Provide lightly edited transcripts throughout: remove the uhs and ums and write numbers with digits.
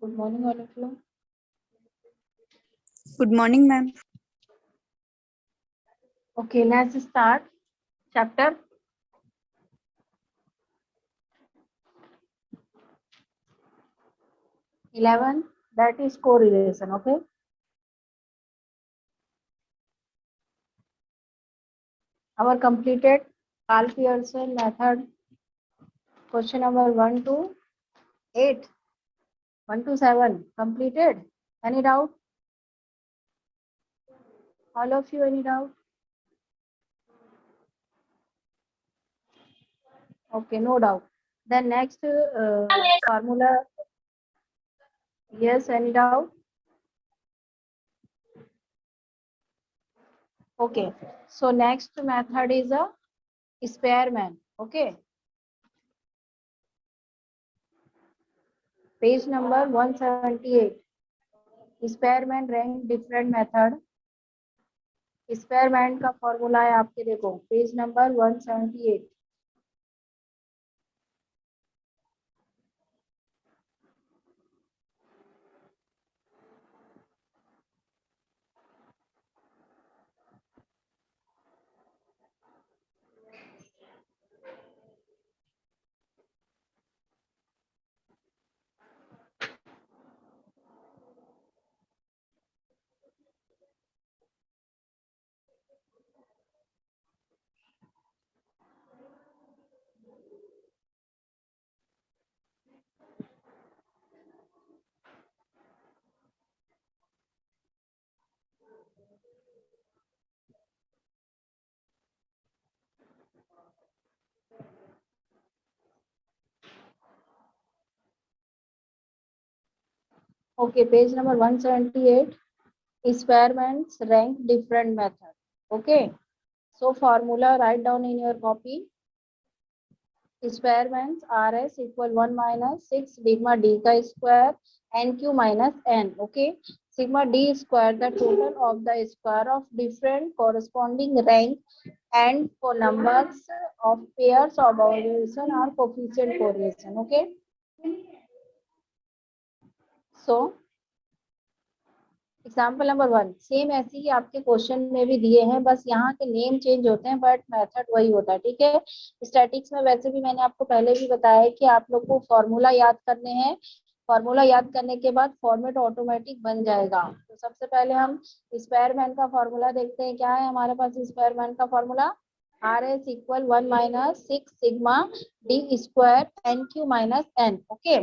Good morning, all of you. Good morning, ma'am. Okay, let's start chapter 11, that is correlation. Okay, our completed Karl Pearson method, question number 1 to 8, 1 to 7 completed. Any doubt? All of you, any doubt? Okay, no doubt. Then next formula. Yes, any doubt? Okay, so next method is a Spearman. Okay, page number 178. Spearman rank different method. Spearman का formula है आपके, देखो page number 178. Okay, page number 178. Spearman's rank different method. Okay, so formula write down in your copy. Spearman's RS equal 1 minus 6 sigma d का square nq minus n. Okay, sigma d square the total of the square of different corresponding rank and for numbers of pairs of observation or coefficient correlation. Okay, so example number 1 same ऐसे ही आपके question में भी दिए हैं, बस यहाँ के name change होते हैं बट मेथड वही होता है. ठीक है, स्टैटिक्स में वैसे भी मैंने आपको पहले भी बताया है कि आप लोग को फॉर्मूला याद करने हैं. फॉर्मूला याद करने के बाद फॉर्मेट ऑटोमेटिक बन जाएगा. तो सबसे पहले हम स्पेयरमैन का फॉर्मूला देखते हैं. क्या है हमारे पास स्पेयरमैन का formula? R S equal 1 minus 6 sigma D square N cube minus N. Okay,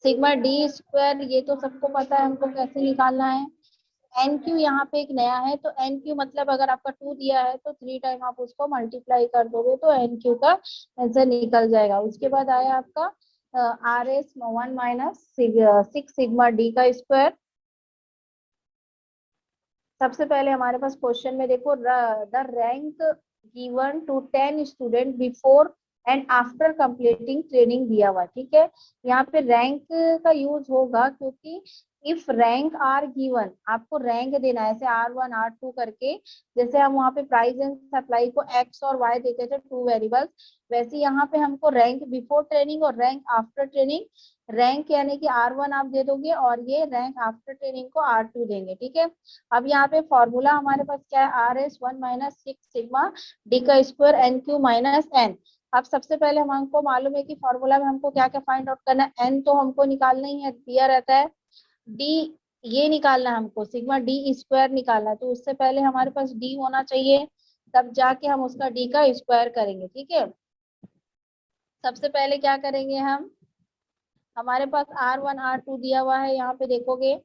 sigma D square ये तो सबको पता है हमको कैसे निकालना है. एन क्यू यहाँ पे एक नया है, तो एन क्यू मतलब अगर आपका 2 दिया है तो 3 टाइम आप उसको मल्टीप्लाई कर दोगे तो एन क्यू का आंसर निकल जाएगा. उसके बाद आया आपका R S 1 minus 6 sigma D का स्क्वायर. सबसे पहले हमारे पास क्वेश्चन में देखो the rank given to 10 student before and after completing training दिया हुआ. ठीक है, यहाँ पे रैंक का यूज होगा क्योंकि इफ रैंक आर गिवन, आपको रैंक देना है ऐसे R1 R2 करके. जैसे हम वहाँ पे प्राइस एंड सप्लाई को x और y देते थे 2 वेरिएबल्स, वैसे यहाँ पे हमको रैंक बिफोर ट्रेनिंग और रैंक आफ्टर ट्रेनिंग. रैंक यानी कि R1 आप दे दोगे और ये रैंक आफ्टर ट्रेनिंग को R2 देंगे. ठीक है, अब यहाँ पे फॉर्मूला हमारे पास क्या है? R S 1 minus 6 sigma D का square N cube minus N. अब सबसे पहले हमको मालूम है कि फॉर्मूला में हमको क्या क्या फाइंड आउट करना है. एन तो हमको निकालना ही है, दिया रहता है. डी ये निकालना है हमको, सिग्मा डी स्क्वायर निकालना है. तो उससे पहले हमारे पास डी होना चाहिए, तब जाके हम उसका डी का स्क्वायर करेंगे. ठीक है, सबसे पहले क्या करेंगे हम, हमारे पास R1 R2 दिया हुआ है. यहाँ पे देखोगे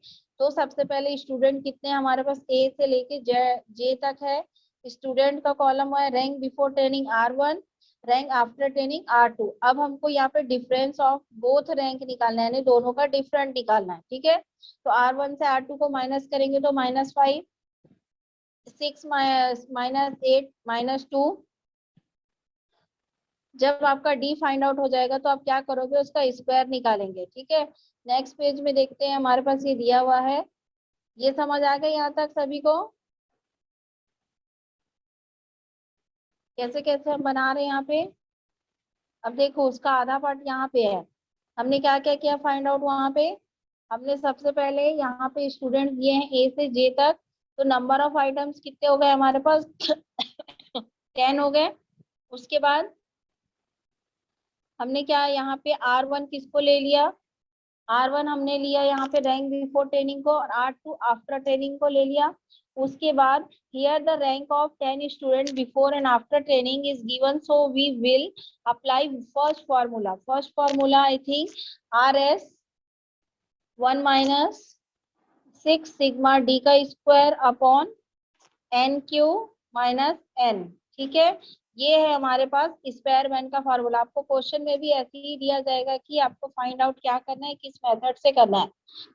तो सबसे पहले स्टूडेंट कितने हैं हमारे पास, ए से लेके जे तक है. स्टूडेंट का कॉलम है rank before training R1, rank after training R2. अब हमको यहाँ पे डिफरेंस ऑफ बोथ रैंक निकालना है, यानी दोनों का डिफरेंट निकालना है. ठीक है, तो R1 से R2 को माइनस करेंगे तो -5, 6 माइनस 8 -2. जब आपका डी फाइंड आउट हो जाएगा तो आप क्या करोगे, उसका स्क्वायर निकालेंगे. ठीक है, नेक्स्ट पेज में देखते हैं. हमारे पास ये दिया हुआ है, ये समझ आ गया यहाँ तक सभी को? कैसे कैसे हम बना रहे हैं यहाँ पे. अब देखो उसका आधा पार्ट यहाँ पे है. हमने क्या क्या किया फाइंड आउट वहां पे, हमने सबसे पहले यहाँ पे स्टूडेंट दिए हैं ए से जे तक, तो नंबर ऑफ आइटम्स कितने हो गए हमारे पास 10 हो गए। उसके बाद हमने क्या यहाँ पे R1 किसको ले लिया, R1 हमने लिया यहाँ पे रैंक बिफोर ट्रेनिंग को, और R2 आफ्टर ट्रेनिंग को ले लिया। उसके बाद here the rank of 10 student before and after training is given, so we will apply first formula I think RS 1 minus 6 sigma d का square upon N cube minus N. ठीक है, ये है हमारे पास स्पेयरमैन का फॉर्मूला। आपको question में भी ऐसे ही दिया जाएगा कि आपको फाइंड आउट क्या करना है, किस मेथड से करना है।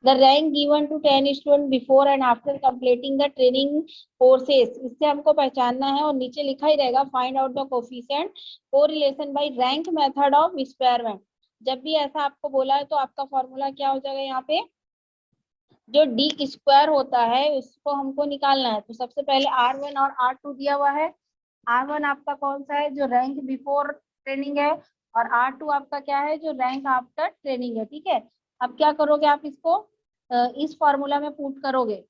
The rank given to 10 student before and after completing the training courses, इससे हमको पहचानना है, और नीचे लिखा ही रहेगा find out the coefficient correlation by rank method of Spearman. जब भी ऐसा आपको बोला है तो आपका फॉर्मूला क्या हो जाएगा, यहाँ पे जो डी स्क्वायर होता है उसको हमको निकालना है। तो सबसे पहले R1 और R2 दिया हुआ है। R1 आपका कौन सा है, जो रैंक बिफोर ट्रेनिंग है, और R2 आपका क्या है, जो रैंक आफ्टर ट्रेनिंग है। ठीक है, अब क्या करोगे आप इसको इस फॉर्मूला में पुट करोगे।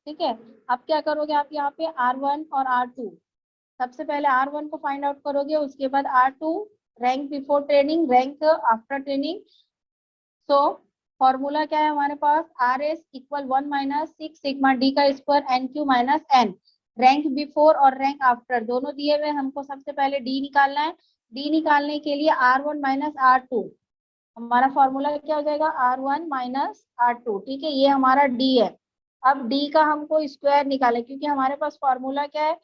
ठीक है, अब क्या करोगे आप यहाँ पे R1 और R2, सबसे पहले R1 को फाइंड आउट करोगे, उसके बाद R2 rank before training, rank after training. So formula क्या है हमारे पास, R S equal 1 minus 6 sigma D का square N cube minus N. Rank before और रैंक आफ्टर दोनों दिए हुए, हमको सबसे पहले डी निकालना है। डी निकालने के लिए R1 माइनस R2, हमारा फॉर्मूला क्या हो जाएगा, R1 माइनस R2। ठीक है, ये हमारा डी है। अब डी का हमको स्क्वायर निकाले, क्योंकि हमारे पास फॉर्मूला क्या है,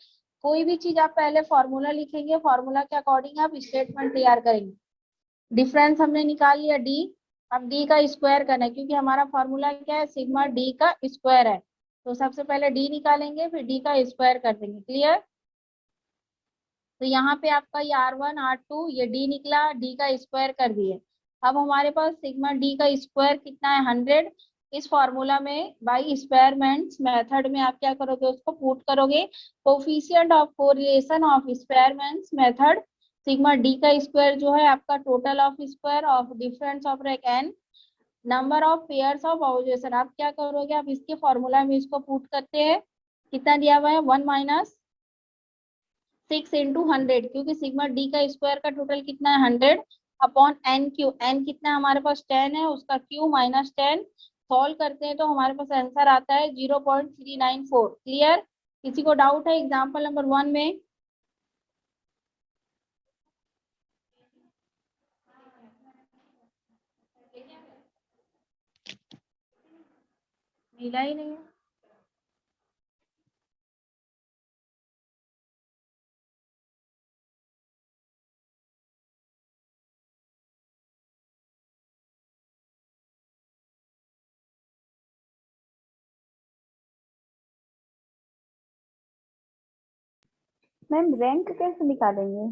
कोई भी चीज आप पहले फॉर्मूला लिखेंगे, फॉर्मूला के अकॉर्डिंग आप स्टेटमेंट तैयार करेंगे। डिफरेंस हमने निकाल लिया डी, अब डी का स्क्वायर करना है, क्योंकि हमारा फॉर्मूला क्या है, सिग्मा डी का स्क्वायर है। तो सबसे पहले डी निकालेंगे, फिर डी का स्क्वायर कर देंगे। क्लियर, तो यहाँ पे आपका ये R1 R2 ये डी निकला, डी का स्क्वायर कर दिए। अब हमारे पास सिग्मा डी का स्क्वायर कितना है, 100। इस फॉर्मूला में बाई स्पेयरमैन्स मेथड में आप क्या करोगे, उसको पुट करोगे। Coefficient of correlation of Spearman's method, sigma D का स्क्वायर जो है आपका total of square of difference of rank N, number of pairs of observation. आप क्या करोगे, आप इसके फॉर्मूला में इसको पुट करते हैं। कितना दिया हुआ है, 1 माइनस 6 इंटू 100, क्योंकि सिग्मा डी का स्क्वायर का टोटल कितना है 100 अपॉन एन क्यू। एन कितना है हमारे पास 10 है, उसका क्यू माइनस 10। सॉल्व करते हैं तो हमारे पास आंसर आता है 0.394। क्लियर, किसी को डाउट है एग्जाम्पल नंबर 1 में? मिला ही नहीं है। मैम रैंक कैसे निकालेंगे?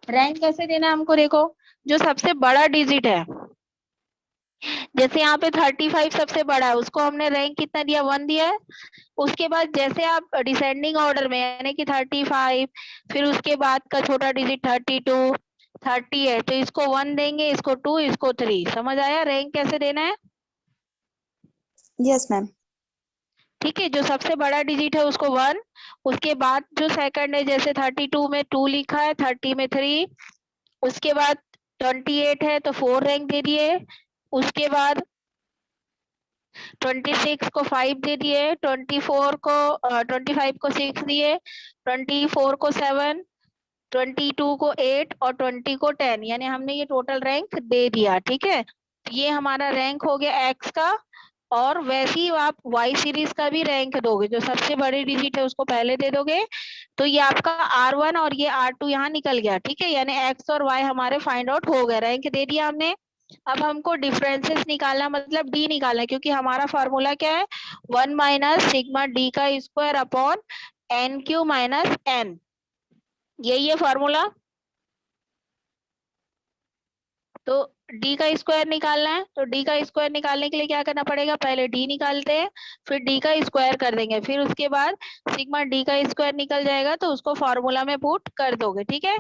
रैंक कैसे देना है हमको, देखो जो सबसे बड़ा डिजिट है, जैसे यहाँ पे 35 सबसे बड़ा है, उसको हमने रैंक कितना दिया, 1 दिया है। उसके बाद जैसे आप डिसेंडिंग ऑर्डर में, यानी कि 35, फिर उसके बाद का छोटा डिजिट 32, 30 है, तो इसको 1 देंगे, इसको 2, इसको 3। समझ आया रैंक कैसे देना है? Yes ma'am. ठीक है, जो सबसे बड़ा डिजिट है उसको 1, उसके बाद जो सेकंड है, जैसे 32 में 2 लिखा है, 30 में 3, उसके बाद 28 है तो 4 रैंक दे दिए, उसके बाद 26 को 5 दे दिए, 25 को 6 दिए, 24 को 7, 22 को 8 और 20 को 10, यानी हमने ये टोटल रैंक दे दिया। ठीक है, ये हमारा रैंक हो गया एक्स का। और वैसे ही आप y सीरीज का भी रैंक दोगे, जो सबसे बड़ी डिजिट है उसको पहले दे दोगे, तो ये आपका R1 और ये R2 यहाँ निकल गया, ठीक है, यानी x और y हमारे फाइंड आउट हो गए, रैंक दे दिया हमने। अब हमको डिफरेंसेस निकालना, मतलब d निकालना है, क्योंकि हमारा फार्मूला क्या है, 1 माइनस सिग्मा d का square upon N cube minus N, यही है फार्मूला। तो d का स्क्वायर निकालना है, तो d का स्क्वायर निकालने के लिए क्या करना पड़ेगा, पहले d निकालते हैं, फिर d का स्क्वायर कर देंगे, फिर उसके बाद सिग्मा d का स्क्वायर निकल जाएगा, तो उसको फॉर्मूला में पुट कर दोगे, ठीक है,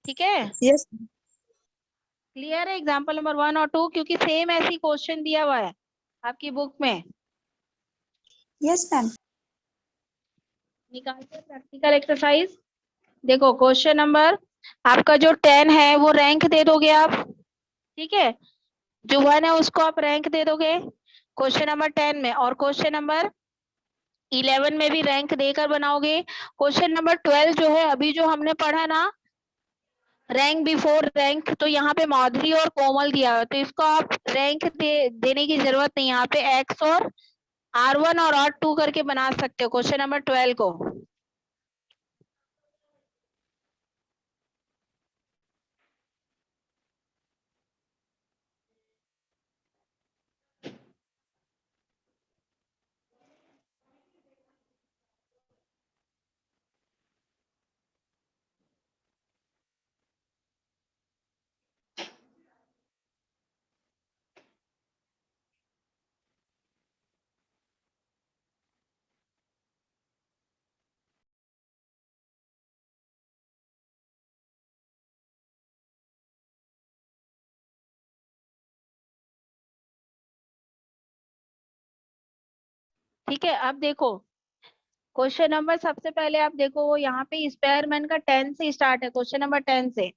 ठीक है, यस क्लियर है एग्जाम्पल नंबर 1 और 2, क्योंकि सेम ऐसी क्वेश्चन दिया हुआ है आपकी बुक में। Yes ma'am. निकालते हैं प्रैक्टिकल एक्सरसाइज। देखो क्वेश्चन नंबर आपका जो 10 है वो रैंक दे दोगे आप, ठीक है, जो 1 है उसको आप रैंक दे दोगे क्वेश्चन नंबर 10 में, और क्वेश्चन नंबर 11 में भी रैंक देकर बनाओगे। क्वेश्चन नंबर 12 जो है अभी जो हमने पढ़ा ना, रैंक बिफोर रैंक, तो यहाँ पे माधुरी और कोमल दिया हुआ है, तो इसको आप रैंक देने की जरूरत नहीं, यहाँ पे एक्स और R1 और R2 करके बना सकते हो क्वेश्चन नंबर 12 को। ठीक है, अब देखो क्वेश्चन नंबर सबसे पहले आप देखो, वो यहाँ पे स्पेयरमैन का 10 से स्टार्ट है, क्वेश्चन नंबर 10 से।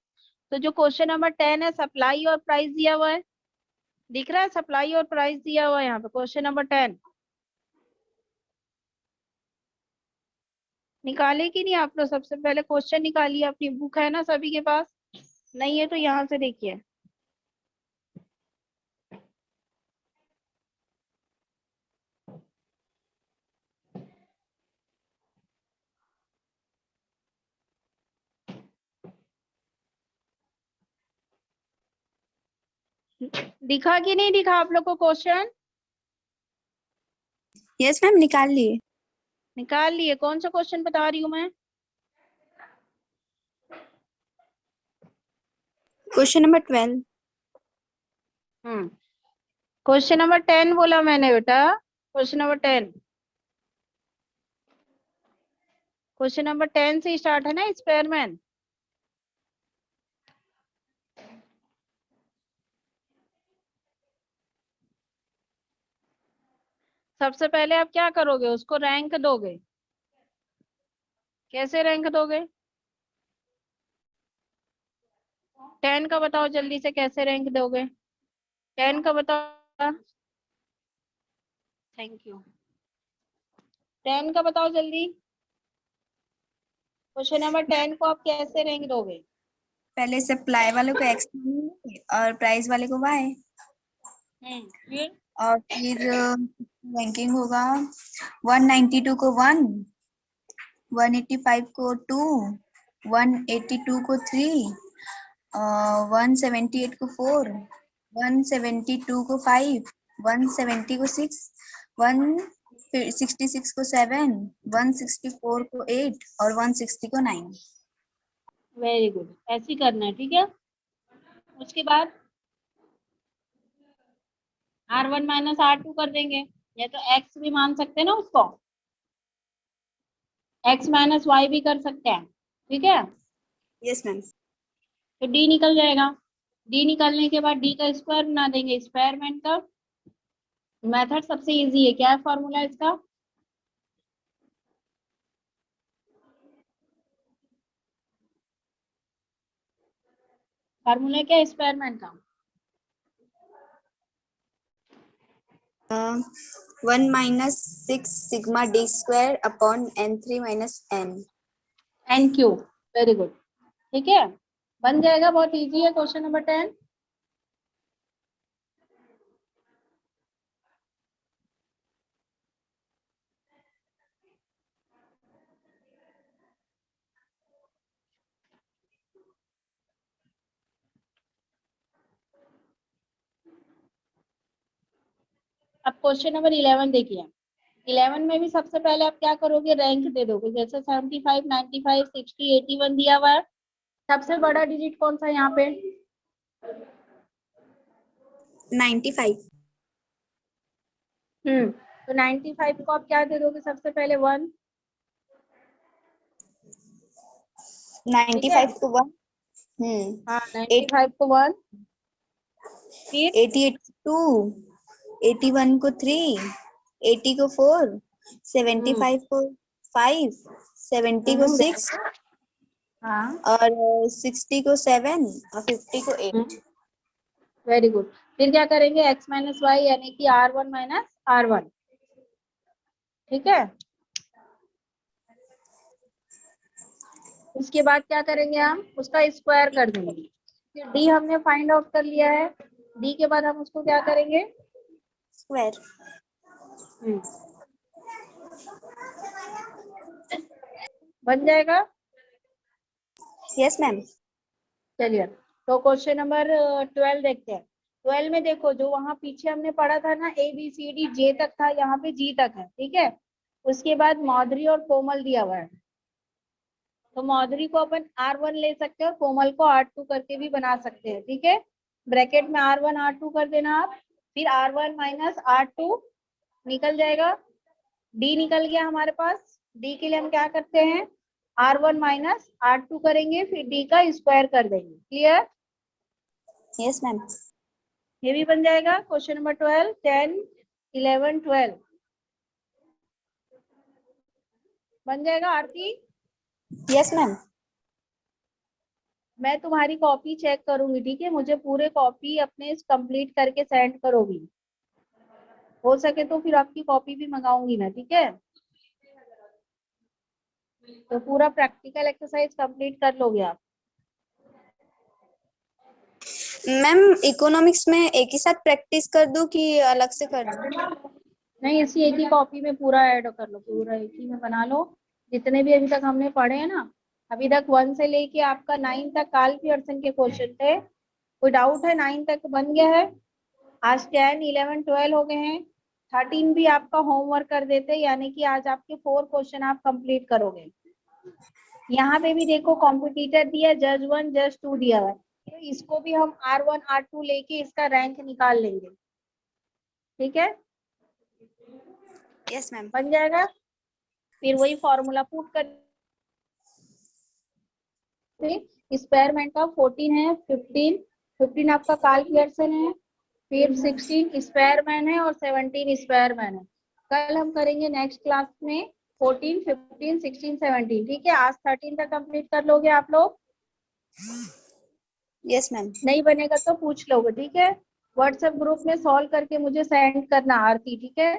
तो जो क्वेश्चन नंबर 10 है, सप्लाई और प्राइस दिया हुआ है, दिख रहा है, सप्लाई और प्राइस दिया हुआ है यहाँ पे क्वेश्चन नंबर 10। निकाले कि नहीं आप लोग, सबसे पहले क्वेश्चन निकालिए, अपनी बुक है ना सभी के पास, नहीं है तो यहाँ से देखिए। दिखा कि नहीं दिखा आप लोग को क्वेश्चन? यस मैम, निकाल लिए। निकाल लिए, कौन सा क्वेश्चन बता रही हूँ मैं? Question number 12। क्वेश्चन नंबर 10 बोला मैंने बेटा, क्वेश्चन नंबर 10, क्वेश्चन नंबर 10 से स्टार्ट है ना स्पेयरमैन। सबसे पहले आप क्या करोगे, उसको रैंक दोगे, कैसे रैंक दोगे, 10 का बताओ जल्दी से, कैसे रैंक दोगे, 10 का बताओ, थैंक यू, 10 का बताओ जल्दी, क्वेश्चन नंबर 10 को आप कैसे रैंक दोगे? पहले सप्लाई वाले को एक्स और प्राइस वाले को वाई, फिर और फिर रैंकिंग होगा 192 को 1, 185 को 2, 182 को 3, 178 को 4, 172 को 5, 170 को 6, 166 को 7, 164 को 8 और 160 को 9। वेरी गुड, ऐसे ही करना है, ठीक है। उसके बाद R1 माइनस R2 कर देंगे, या तो X भी मान सकते हैं ना उसको, X माइनस Y भी कर सकते हैं, ठीक है। Yes ma'am. तो D निकल जाएगा, D निकलने के बाद D का स्क्वायर बना देंगे, स्क्वायरमेंट का मेथड सबसे इजी है, क्या है फॉर्मूला इसका, फार्मूला क्या है स्क्वायरमेंट का? 1 minus 6 sigma D square upon n3 minus n। NQ, very good, ठीक है, बन जाएगा, बहुत इजी है क्वेश्चन नंबर 10। अब क्वेश्चन नंबर 11 देखिए। 11 में भी सबसे पहले आप क्या करोगे, रैंक दे दोगे। जैसे 75, 95, 60, 81 दिया हुआ है, सबसे बड़ा डिजिट कौन सा है यहाँ पे? 95। तो 95 को आप क्या दे दोगे सबसे पहले? 1। ठीक है, 95 को 1। हाँ 8 95 को 1, फिर 88 को 2, 81 को 3, 80 को 4, 75 को 5, 70 को 6 हाँ और 60 को 7 और 50 को 8। Very good. फिर क्या करेंगे, x माइनस वाई यानी कि R1 माइनस R1। ठीक है, उसके बाद क्या करेंगे, हम उसका स्क्वायर कर देंगे। फिर डी हमने फाइंड आउट कर लिया है, डी के बाद हम उसको क्या करेंगे, स्क्वायर। बन जाएगा। Yes ma'am. चलिए, तो क्वेश्चन नंबर 12 देखते हैं। 12 में देखो, जो वहां पीछे हमने पढ़ा था ना, ABCD जे तक था, यहाँ पे जी तक है। ठीक है, उसके बाद माधुरी और कोमल दिया हुआ है। तो माधुरी को अपन R1 ले सकते हैं और कोमल को R2 करके भी बना सकते हैं। ठीक है, ब्रैकेट में R1 R2 कर देना आप, फिर R1 माइनस R2 निकल जाएगा। डी निकल गया हमारे पास। डी के लिए हम क्या करते हैं, R1 माइनस R2 करेंगे, फिर डी का स्क्वायर कर देंगे। क्लियर? Yes ma'am. ये भी बन जाएगा। क्वेश्चन नंबर 12, 10, 11, 12 बन जाएगा। आरती, यस मैम। मैं तुम्हारी कॉपी चेक करूंगी, ठीक है? मुझे पूरे कॉपी अपने कंप्लीट करके सेंड करोगी। हो सके तो फिर आपकी कॉपी भी मंगाऊंगी मैं, ठीक है? तो पूरा प्रैक्टिकल एक्सरसाइज कंप्लीट कर लोगे आप। मैम इकोनॉमिक्स में एक ही साथ प्रैक्टिस कर दूं कि अलग से कर दूं? नहीं, इसी एक ही कॉपी में पूरा ऐड कर लो, पूरा एक ही में बना लो। जितने भी अभी तक हमने पढ़े हैं ना, अभी तक 1 से लेके आपका 9 तक काल पियर्सन के क्वेश्चन थे। कोई डाउट है? 9 तक बन गया है। आज 10, 11, 12 हो गए हैं। 13 भी आपका होमवर्क कर देते, यानी कि आज आपके 4 क्वेश्चन आप कंप्लीट करोगे। यहाँ पे भी देखो, कॉम्पिटिटर दिया, जज 1 जज 2 दिया हुआ है, तो इसको भी हम R1 R2 लेके इसका रैंक निकाल लेंगे। ठीक है, यस मैम। बन जाएगा। फिर वही फॉर्मूला पुट कर, स्पेयरमैन का 14 है, 15 आपका कार्ल पियर्सन है, फिर 16 स्पेयरमैन है और 17 स्पेयरमैन है। कल हम करेंगे नेक्स्ट क्लास में 14, 15, 16, 17। ठीक है, आज 13 तक कंप्लीट कर लोगे आप लोग? Yes ma'am. नहीं बनेगा तो पूछ लोगे, ठीक है? व्हाट्सएप ग्रुप में सॉल्व करके मुझे सेंड करना, आरती, ठीक है?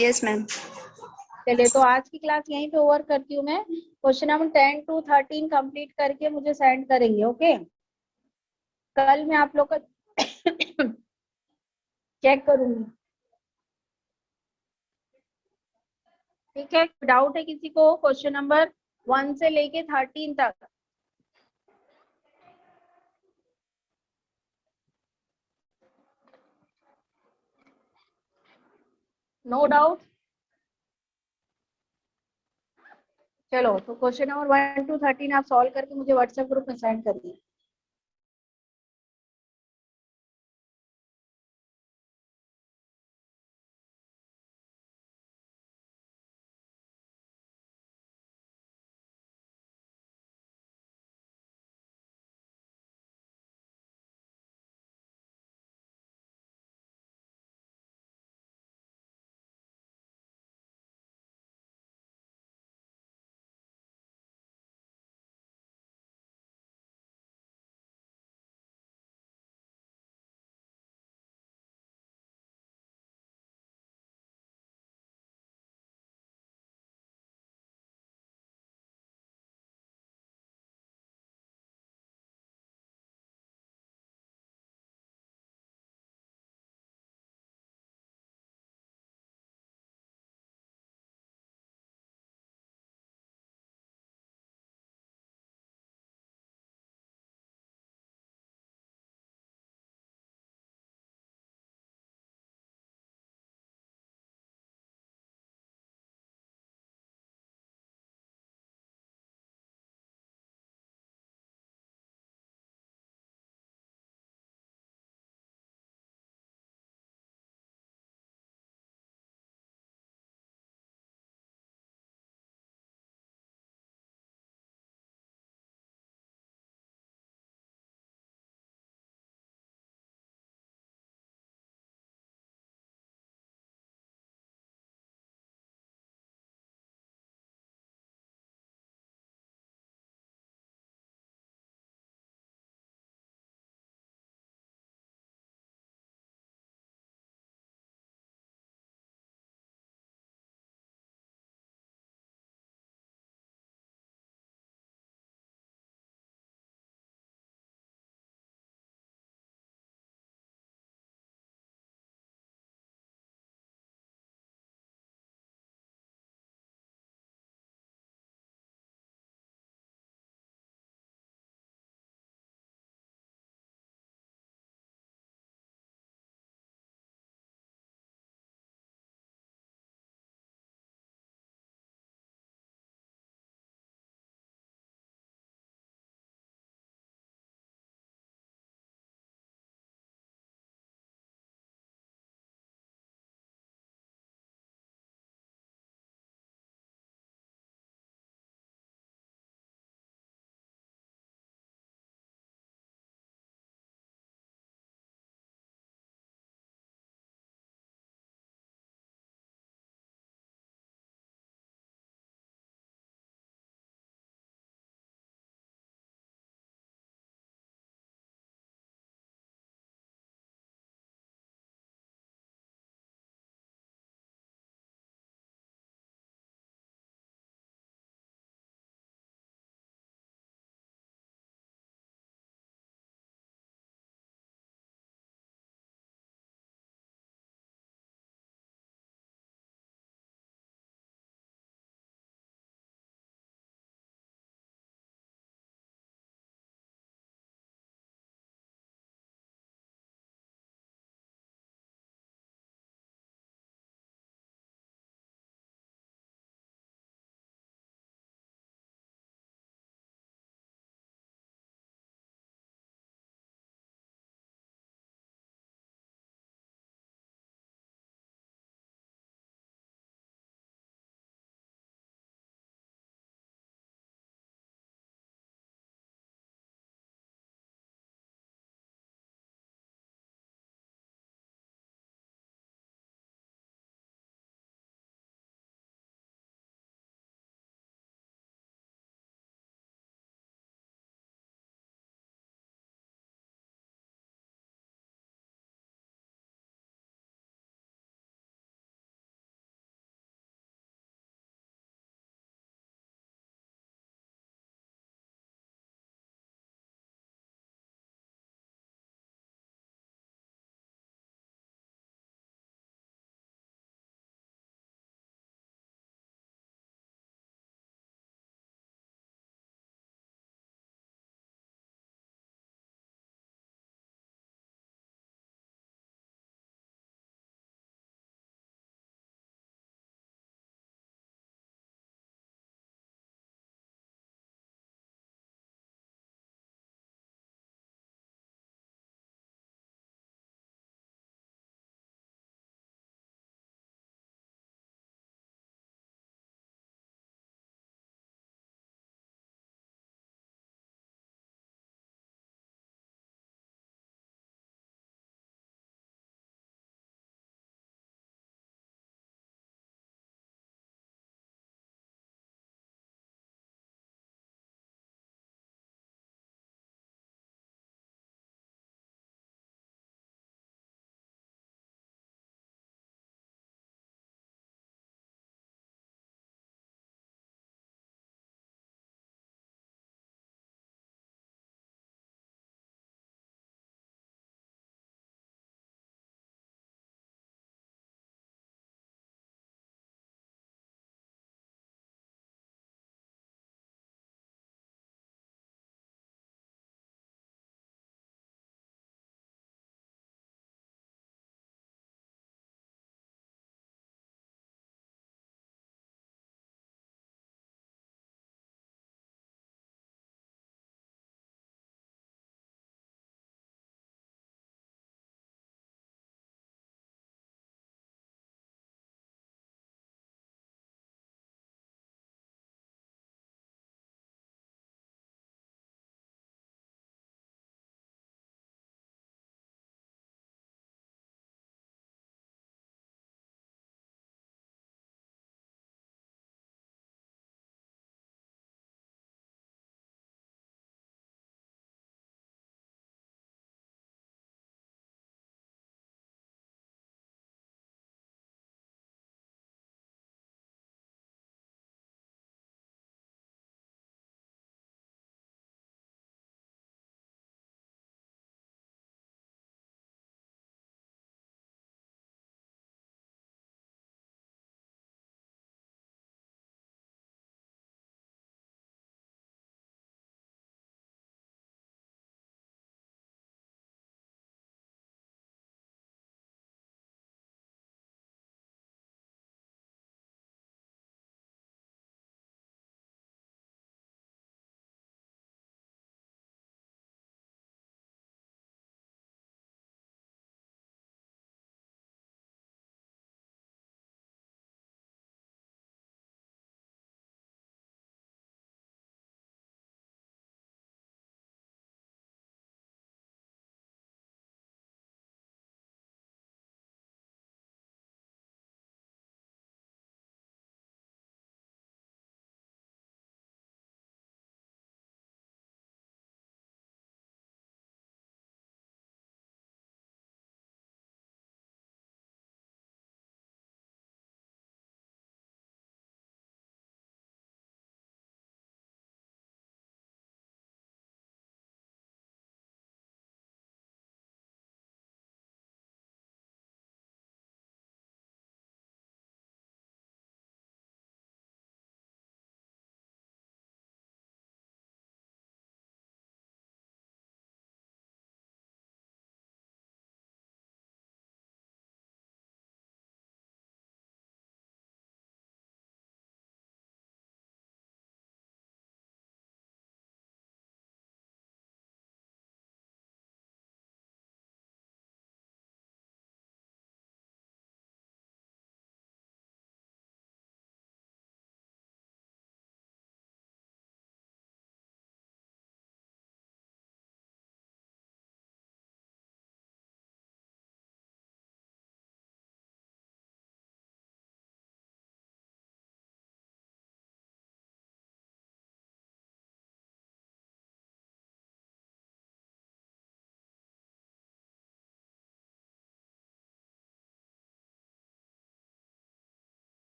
Yes ma'am. चलिए, तो आज की क्लास यहीं पे ओवर करती हूँ मैं। क्वेश्चन नंबर 10 to 13 कंप्लीट करके मुझे सेंड करेंगे। ओके, कल मैं आप लोग का चेक करूंगी। ठीक है, डाउट है किसी को क्वेश्चन नंबर 1 से लेके 13 तक? No doubt. चलो, तो क्वेश्चन नंबर 1 to 13 आप सॉल्व करके मुझे व्हाट्सएप ग्रुप में सेंड करिए।